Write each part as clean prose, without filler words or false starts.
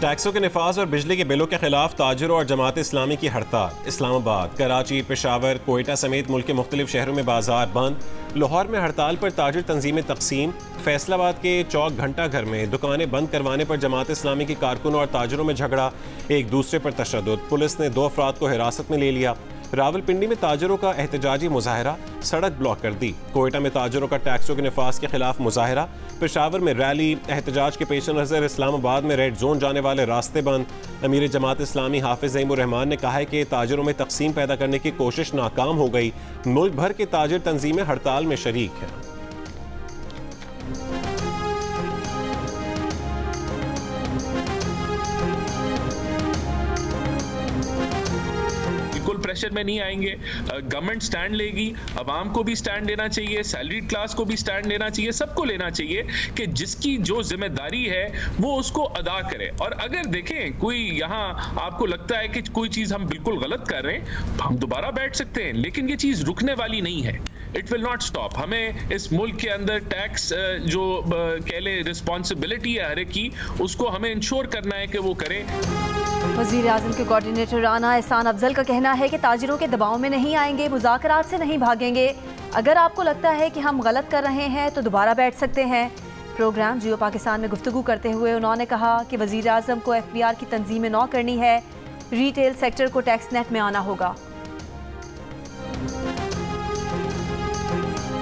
टैक्सों के निफाज और बिजली के बिलों के खिलाफ ताजिरों और जमात इस्लामी की हड़ताल। इस्लामाबाद, कराची, पेशावर, कोयटा समेत मुल्क के मुख्तलिफ शहरों में बाजार बंद। लाहौर में हड़ताल पर ताजिर तंजीमें तकसीम। फैसलाबाद के चौक घंटा घर में दुकानें बंद करवाने पर जमात इस्लामी की कारकुनों और ताजिरों में झगड़ा, एक दूसरे पर तशद्दुद। पुलिस ने 2 अफराद को हिरासत में ले लिया। रावलपिंडी में ताजिरों का एहतजाजी मुजाहरा, सड़क ब्लॉक कर दी। कोयटा में ताजिरों का टैक्सों के निफाज के खिलाफ मुजाहरा। पेशावर में रैली। एहतजाज के पेश नज़र इस्लामाबाद में रेड जोन जाने वाले रास्ते बंद। अमीर जमात इस्लामी हाफिज ज़ईमुर रहमान ने कहा है कि ताजिरों में तकसीम पैदा करने की कोशिश नाकाम हो गई। मुल्क भर के ताजिर तंजीमें हड़ताल में शरीक हैं। प्रेशर में नहीं आएंगे। गवर्नमेंट स्टैंड लेगी, अवाम को भी स्टैंड लेना चाहिए, सैलरीड क्लास को भी स्टैंड लेना चाहिए, सबको लेना चाहिए कि जिसकी जो जिम्मेदारी है वो उसको अदा करे। और अगर देखें कोई यहाँ आपको लगता है कि कोई चीज हम बिल्कुल गलत कर रहे हैं, हम दोबारा बैठ सकते हैं, लेकिन ये चीज रुकने वाली नहीं है। It will not stop. हमें इस मुल्क के अंदर टैक्स जो कह ले रिस्पॉन्सिबिलिटी है हर एक की, उसको हमें इंश्योर करना है कि वो करें। वज़ीर आज़म के कोऑर्डिनेटर राना एहसान अफजल का कहना है कि ताजिरों के दबाव में नहीं आएंगे, मुज़ाकरात से नहीं भागेंगे। अगर आपको लगता है कि हम गलत कर रहे हैं तो दोबारा बैठ सकते हैं। प्रोग्राम जियो पाकिस्तान में गुफ्तगू करते हुए उन्होंने कहा कि वज़ीर आज़म को FBR की तंजीमें नौ करनी है, रिटेल सेक्टर को टैक्स नेट में आना होगा।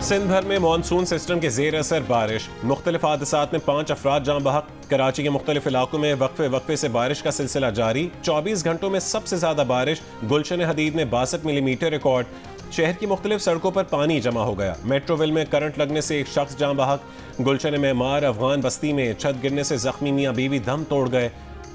सिंध भर में मानसून सिस्टम के जेर असर बारिश। मुख्तलिफ हादसात में 5 अफराद जान बहक। कराची के मुख्तलिफ इलाकों में वक्फे वक्फे से बारिश का सिलसिला जारी। 24 घंटों में सबसे ज्यादा बारिश गुलशन हदीद में 62 मिलीमीटर रिकॉर्ड। शहर की मुख्तलिफ सड़कों पर पानी जमा हो गया। मेट्रोविल में करंट लगने से एक शख्स जान बहक। गुलशन मेमार अफगान बस्ती में छत गिरने से जख्मी मियाँ बीवी दम तोड़ गए।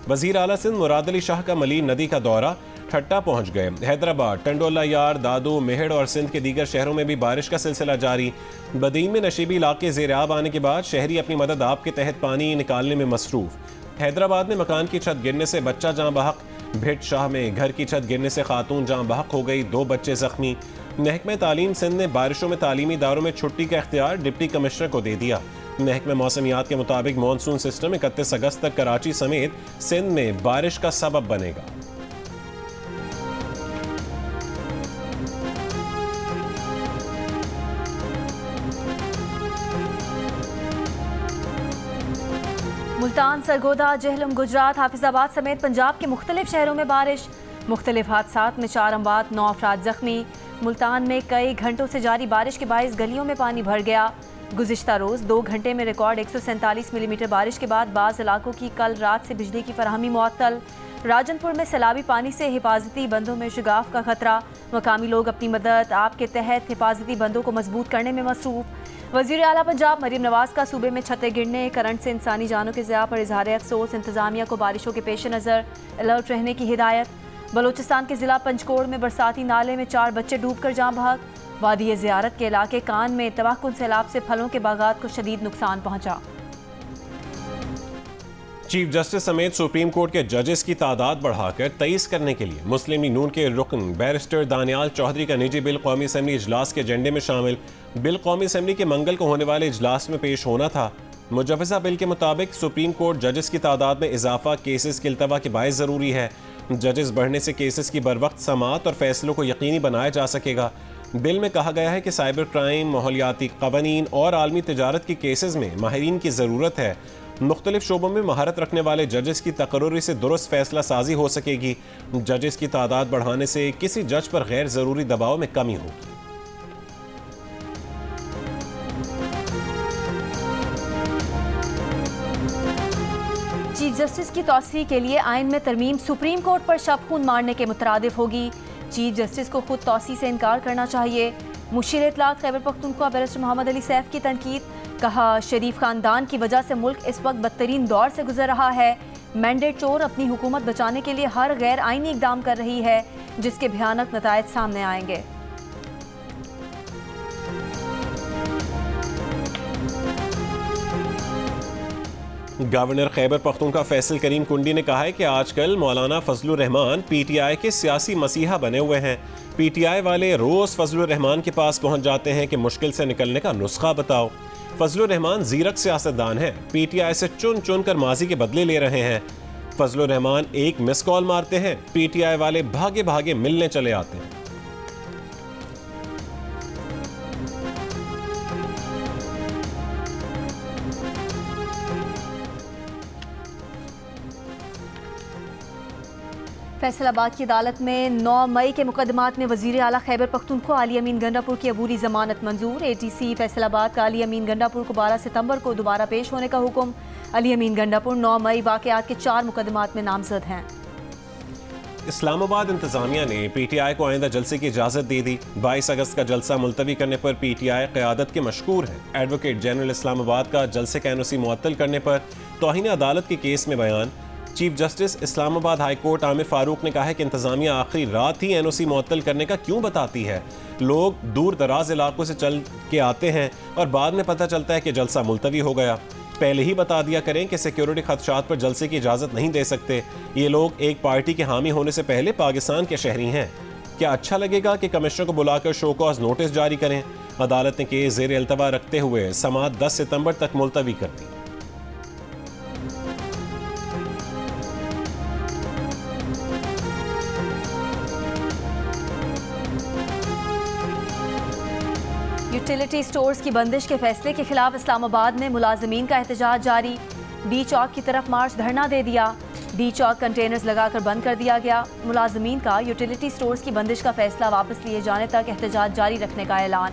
वजीर आला सिंध मुराद अली शाह का मलीन नदी का दौरा, ठट्टा पहुंच गए। हैदराबाद, टंडोला यार, दादू, मेहड़ और सिंध के दीगर शहरों में भी बारिश का सिलसिला जारी। बदीन में नशीबी इलाके ज़ेर आब आने के बाद शहरी अपनी मदद आप के तहत पानी निकालने में मसरूफ। हैदराबाद में मकान की छत गिरने से बच्चा जाँ बहक। भिट शाह में घर की छत गिरने से खातून जाँ बहक हो गई, 2 बच्चे जख्मी। महकमा तालीम सिंध ने बारिशों में तालीमी इदारों में छुट्टी का इख्तियार डिप्टी कमिश्नर को दे दिया। महकमा मौसमियात के मुताबिक मानसून सिस्टम 31 अगस्त तक कराची समेत सिंध में बारिश का सबब बनेगा। मुल्तान, सरगोदा, जहलम, गुजरात, हाफिजाबाद समेत पंजाब के मुख्तलिफ शहरों में बारिश। मुख्तलिफ हादसात में 4 अमवात, 9 अफराद जख्मी। मुल्तान में कई घंटों से जारी बारिश के बायस गलियों में पानी भर गया। गुज़िश्ता रोज़ 2 घंटे में रिकॉर्ड 147 मिलीमीटर बारिश के बाद बाज़ इलाकों की कल रात से बिजली की फराहमी मुअत्तल। राजनपुर में सैलाबी पानी से हिफाजती बंदों में शिगाफ का खतरा। मकामी लोग अपनी मदद आप के तहत हिफाजती बंदों को मजबूत करने में मसरूफ। वज़ीर आला पंजाब मरीम नवाज का सूबे में छतें गिरने, करंट से इंसानी जानों के ज़िया पर इजहार अफसोस। इंतजामिया को बारिशों के पेश नज़र अलर्ट रहने की हिदायत। बलोचिस्तान के ज़िला पंचकोड़ में बरसाती नाले में 4 बच्चे डूब कर जाँ बहक। वादी ज़ियारत के इलाके कान में तबाहकुन सैलाब से फलों के बागात को शदीद नुकसान पहुँचा। चीफ जस्टिस समेत सुप्रीम कोर्ट के जजेस की तादाद बढ़ाकर 23 करने के लिए मुस्लिम लीग नून के रुकन बैरिस्टर दानियाल चौधरी का निजी बिल कौमी असम्बली इजलास के एजेंडे में शामिल। बिल कौमी असम्बली के मंगल को होने वाले इजलास में पेश होना था। मुजवज़ा बिल के मुताबिक सुप्रीम कोर्ट जजेस की तादाद में इजाफा केसेस के इल्तवा के बायस ज़रूरी है। जजेस बढ़ने से केसेस की बरवक्त समाअत और फैसलों को यकीनी बनाया जा सकेगा। बिल में कहा गया है कि साइबर क्राइम, माहौलियाती कवानीन और आलमी तिजारत की केसेस में माहिरीन की ज़रूरत है। मुख्तलिफ शोबों में महारत रखने वाले जजेस की तकर्रुरी से दुरुस्त फैसला साजी हो सकेगी। जजेस की तादाद बढ़ाने से किसी जज पर गैर ज़रूरी दबाव में कमी होगी। चीफ जस्टिस की तौसीह के लिए आइन में तरमीम सुप्रीम कोर्ट पर शब खून मारने के मुतरादिफ होगी। चीफ जस्टिस को खुद तौसीह से इनकार करना चाहिए। मुशीर इत्तलात खैबर पख्तूनख्वा बैरिस्टर मोहम्मद अली सैफ की तनकीद। कहा, शरीफ खानदान की वजह से मुल्क इस वक्त बदतरीन दौर से गुजर रहा है। मैंडेट चोर अपनी हुकूमत बचाने के लिए हर गैर आइनी इकदाम कर रही है, जिसके भयानक नतायज सामने आएंगे। गवर्नर खैबर पख्तूनख्वा फैसल करीम कुंडी ने कहा है कि आजकल मौलाना फजलुर रहमान PTI के सियासी मसीहा बने हुए हैं। PTI वाले रोज़ फजलुर रहमान के पास पहुंच जाते हैं कि मुश्किल से निकलने का नुस्खा बताओ। फजलुर रहमान जीरक सियासतदान है, PTI से चुन चुन कर माजी के बदले ले रहे हैं। फजलुर रहमान एक मिस कॉल मारते हैं, PTI वाले भागे भागे मिलने चले आते हैं। फैसलाबाद की अदालत में 9 मई के मुकदमात में वजीर आला खैबर पख्तूनख्वा अली अमीन गंडापुर की अबूरी जमानत मंजूर। ATC फैसलाबाद का अली अमीन गंडापुर को 12 सितंबर को दोबारा पेश होने का हुक्म। अली अमीन गंडापुर 9 मई वाकयात के 4 मुकदमात में नामजद हैं। इस्लामाबाद इंतजामिया ने PTI को आइंदा जलसे की इजाजत दे दी। 22 अगस्त का जलसा मुलतवी करने पर PTI क़यादत के मशकूर है। एडवोकेट जनरल इस्लामाबाद का जलसे का NOC मुअत्तल करने पर तौहीन अदालत के केस में बयान। Chief justice Islamabad high court Aamir Farooq ने कहा है कि इंतजामिया आखिरी रात ही NOC मुअत्तल करने का क्यों बताती है। लोग दूर दराज इलाकों से चल के आते हैं और बाद में पता चलता है कि जलसा मुलतवी हो गया। पहले ही बता दिया करें कि सिक्योरिटी खदशात पर जलसे की इजाज़त नहीं दे सकते। ये लोग एक पार्टी के हामी होने से पहले पाकिस्तान के शहरी हैं। क्या अच्छा लगेगा कि कमिश्नर को बुलाकर शो कॉज नोटिस जारी करें। अदालत ने केस ज़ेर अल्तवा रखते हुए समाअत 10 सितंबर तक मुलतवी कर दी। यूटिलिटी स्टोर्स की बंदिश के फैसले के खिलाफ इस्लामाबाद में मुलाजमीन का एहतजाज जारी। डी चौक की तरफ मार्च धरना दे दिया। डी चौक कंटेनर्स लगाकर बंद कर दिया गया। मुलाजमीन का यूटिलिटी स्टोर्स की बंदिश का फैसला वापस लिए जाने तक एहतजाज जारी रखने का ऐलान।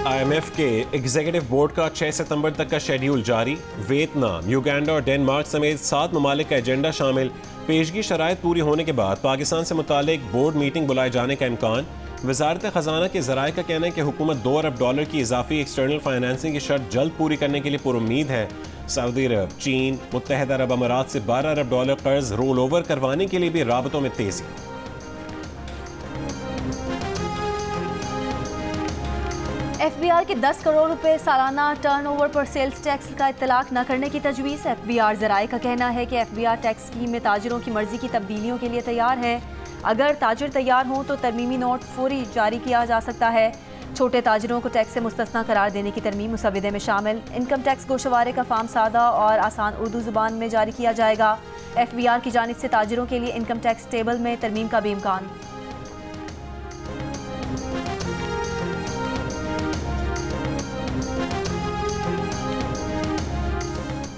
IMF के एग्जीक्यूटिव बोर्ड का 6 सितंबर तक का शेड्यूल जारी। वियतनाम, युगांडा और डेनमार्क समेत 7 ममालिक का एजेंडा शामिल। पेशगी शराइत पूरी होने के बाद पाकिस्तान से मुतालिक बोर्ड मीटिंग बुलाए जाने का इम्कान। वजारत खजाना के जराये का कहना है कि हुकूमत $2 अरब की इजाफी एक्सटर्नल फाइनेंसिंग की शर्त जल्द पूरी करने के लिए पुरुम्मीद है। सऊदी अरब, चीन, मुत्तहदा अरब अमारात से $12 अरब कर्ज रोल ओवर करवाने के लिए भी राबतों में तेजी। FBR के 10 करोड़ रुपए सालाना टर्नओवर पर सेल्स टैक्स का इत्तलाक न करने की तजवीज़। FBR ज़राए का कहना है कि FBR टैक्स स्कीम में ताजिरों की मर्जी की तब्दीलियों के लिए तैयार है। अगर ताजिर तैयार हों तो तरमीमी नोट फौरी जारी किया जा सकता है। छोटे ताजिरों को टैक्स से मुस्तस्ना करार देने की तरमीम मुसविदे में शामिल। इनकम टैक्स गोशवारे का फार्म सादा और आसान उर्दू ज़ुबान में जारी किया जाएगा। FBR की जानिब से ताजिरों के लिए इनकम टैक्स टेबल में तरमीम का भी इम्कान।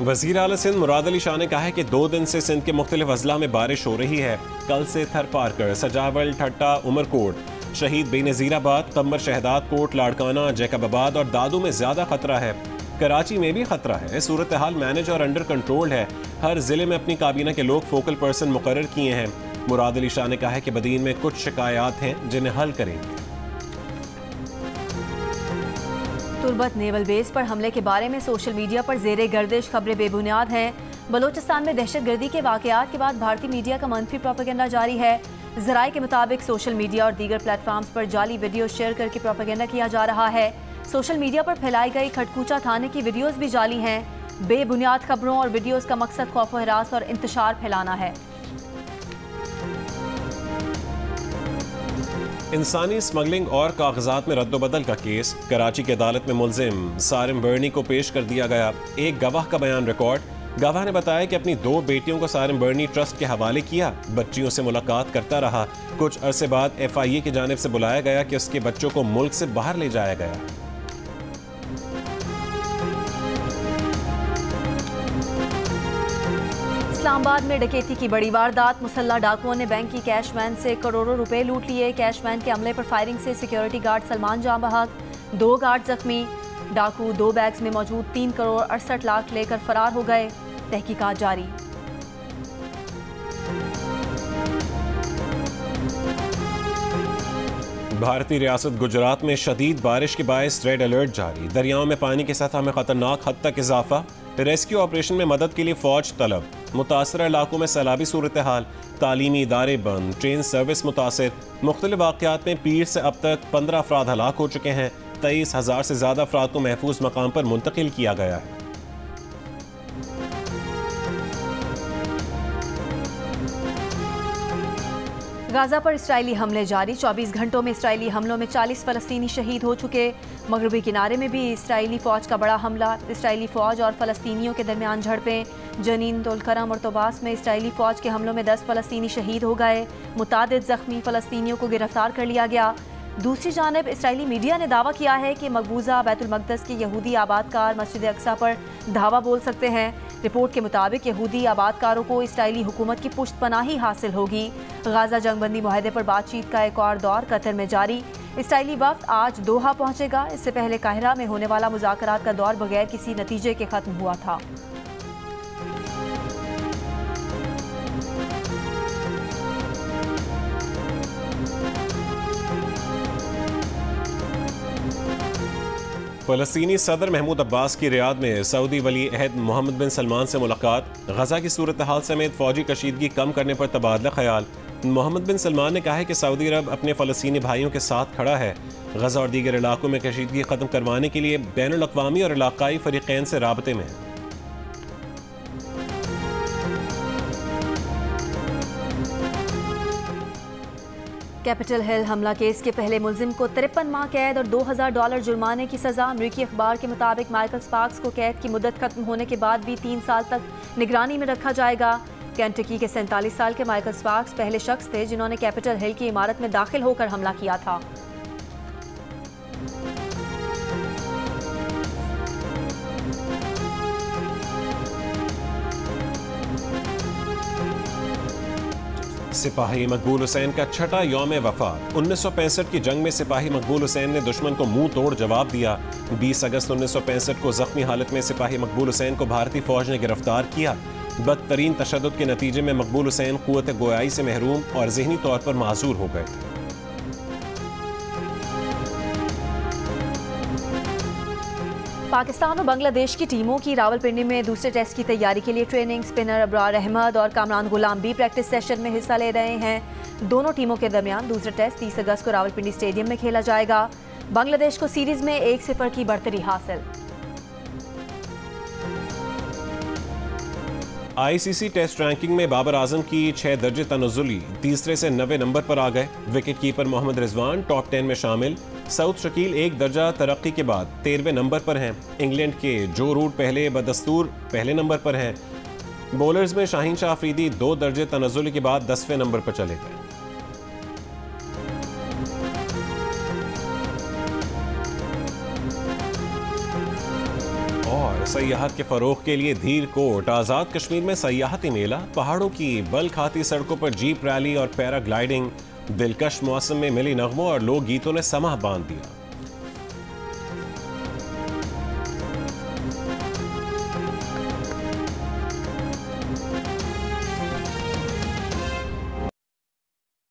वज़ीर आला सिंध मुराद अली शाह ने कहा है कि 2 दिन से सिंध के मुख्तलिफ अजला में बारिश हो रही है। कल से थर पारकर, सजावल, ठट्टा, उमरकोट, शहीद बेनज़ीराबाद, कम्बर शहदाद कोट, लाड़काना, जैकबाबाद और दादू में ज़्यादा खतरा है। कराची में भी खतरा है। सूरत हाल मैनेज और अंडर कंट्रोल है। हर जिले में अपनी काबीना के लोग फोकल पर्सन मुकर्रर किए हैं। मुराद अली शाह ने कहा है कि बदीन में कुछ शिकायत हैं जिन्हें हल करेंगे। तुर्बत नेवल बेस पर हमले के बारे में सोशल मीडिया पर ज़ेरे गर्दिश खबरें बेबुनियाद हैं। बलोचिस्तान में दहशतगर्दी के वाक़यात के बाद भारतीय मीडिया का मनफी प्रोपेगेंडा जारी है। ज़राए के मुताबिक सोशल मीडिया और दीगर प्लेटफॉर्म्स पर जाली वीडियो शेयर करके प्रोपेगेंडा किया जा रहा है। सोशल मीडिया पर फैलाई गई खटकूचा थाने की वीडियोज़ भी जाली हैं। बेबुनियाद खबरों और वीडियोज़ का मकसद खौफ व हरास और इंतशार फैलाना है। इंसानी स्मगलिंग और कागजात में रद्दोबदल का केस। कराची की अदालत में मुलजिम सारिम बर्नी को पेश कर दिया गया। एक गवाह का बयान रिकॉर्ड। गवाह ने बताया कि अपनी 2 बेटियों को सारिम बर्नी ट्रस्ट के हवाले किया। बच्चियों से मुलाकात करता रहा। कुछ अरसे बाद FIA की जानिब से बुलाया गया कि उसके बच्चों को मुल्क से बाहर ले जाया गया। इस्लामाबाद में डकैती की बड़ी वारदात। मुसल्ला डाकुओं ने बैंक की कैश वैन से करोड़ों रुपए लूट लिए। कैश वैन के अमले पर फायरिंग से सिक्योरिटी गार्ड सलमान जां बहक, 2 गार्ड जख्मी। डाकू 2 बैग्स में मौजूद 3 करोड़ 68 लाख लेकर फरार हो गए। तहकीकात जारी। भारतीय रियासत गुजरात में शदीद बारिश के बायस रेड अलर्ट जारी। दरियाओं में पानी की सतह में खतरनाक हद तक इजाफा। रेस्क्यू ऑपरेशन में मदद के लिए फौज तलब। मुतासरा इलाकों में सैलाबी सूरत हाल। तालीमी इदारे बंद। ट्रेन सर्विस मुतासर। मुख्तलिफ वाक़यात में पीर से अब तक 15 अफराद हलाक हो चुके हैं। 23,000 से ज़्यादा अफराद को महफूज मकाम पर मुंतकिल किया गया है। गाजा पर इसराइली हमले जारी। 24 घंटों में इसराइली हमलों में 40 फ़लस्तीनी शहीद हो चुके। मगरबी किनारे में भी इसराइली फ़ौज का बड़ा हमला। इसराइली फ़ौज और फ़लस्तीनियों के दरमियान झड़पें। जनीन, तुलकरम और तोबास में इसराइली फ़ौज के हमलों में 10 फ़लस्तीनी शहीद हो गए। मुतादिद ज़ख्मी फ़लस्तीनियों को गिरफ्तार कर लिया गया। दूसरी जानब इसराइली मीडिया ने दावा किया है कि मकबूजा बैतुल मक़दस के यहूदी आबादकार मस्जिद अक्सा पर धावा बोल सकते हैं। रिपोर्ट के मुताबिक यहूदी आबादकारों को इसराइली हुकूमत की पुश्तपनाही हासिल होगी। गाजा जंगबंदी मुआहदे पर बातचीत का एक और दौर कतर में जारी। इसराइली वफ्द आज दोहा पहुंचेगा। इससे पहले काहिरा में होने वाला मुज़ाकरात का दौर बगैर किसी नतीजे के खत्म हुआ था। फ़लस्तीनी सदर महमूद अब्बास की रियाद में सऊदी वली अहद मोहम्मद बिन सलमान से मुलाकात। गजा की सूरत हाल समेत फौजी कशीदगी कम करने पर तबादला ख्याल। मोहम्मद बिन सलमान ने कहा है कि सऊदी अरब अपने फ़लस्तीनी भाइयों के साथ खड़ा है। गजा और दीगर इलाकों में कशीदगी ख़त्म करवाने के लिए बैनुल अक़वामी और इलाक़ाई फ़रीक़ैन से राबते में है। कैपिटल हिल हमला केस के पहले मुलजिम को 53 माह कैद और $2000 जुर्माने की सजा। अमरीकी अखबार के मुताबिक माइकल स्पार्क्स को कैद की मुद्दत खत्म होने के बाद भी 3 साल तक निगरानी में रखा जाएगा। केंटकी के 47 साल के माइकल स्पार्क्स पहले शख्स थे जिन्होंने कैपिटल हिल की इमारत में दाखिल होकर हमला किया था। सिपाही मकबूल हुसैन का छठा यौम वफात। 1965 की जंग में सिपाही मकबूल हुसैन ने दुश्मन को मुंह तोड़ जवाब दिया। 20 अगस्त 1965 को जख्मी हालत में सिपाही मकबूल हुसैन को भारतीय फौज ने गिरफ्तार किया। बदतरीन तशद्दुद के नतीजे में मकबूल हुसैन कुव्वत गोयाई से महरूम और ज़हनी तौर पर माजूर हो गए थे। पाकिस्तान और बांग्लादेश की टीमों की रावलपिंडी में दूसरे टेस्ट की तैयारी के लिए ट्रेनिंग। स्पिनर अबरार अहमद और कामरान गुलाम भी प्रैक्टिस सेशन में हिस्सा ले रहे हैं। दोनों टीमों के दरमियान दूसरा टेस्ट 30 अगस्त को रावलपिंडी स्टेडियम में खेला जाएगा। बांग्लादेश को सीरीज में 1-0 की बढ़तरी हासिल। आईसीसी टेस्ट रैंकिंग में बाबर आजम की 6 दर्जे तनज़्ज़ुली तीसरे से 90 नंबर पर आ गए। Wicket keeper Mohammad Rizwan top 10 में शामिल। साउथ शकील 1 दर्जा तरक्की के बाद 13वें नंबर पर हैं। इंग्लैंड के जो रूट पहले बदस्तूर पहले नंबर पर हैं। बॉलर्स में शाहीन शाह अफरीदी 2 दर्जे तनज़्ज़ुली के बाद 10वें नंबर पर चले गए। और सयाहत के फरोग के लिए धीर कोट आज़ाद कश्मीर में सयाहती मेला। पहाड़ों की बल खाती सड़कों पर जीप रैली और पैराग्लाइडिंग। दिलकश मौसम में मिली नगमों और लोक गीतों ने समाह बांध दिया।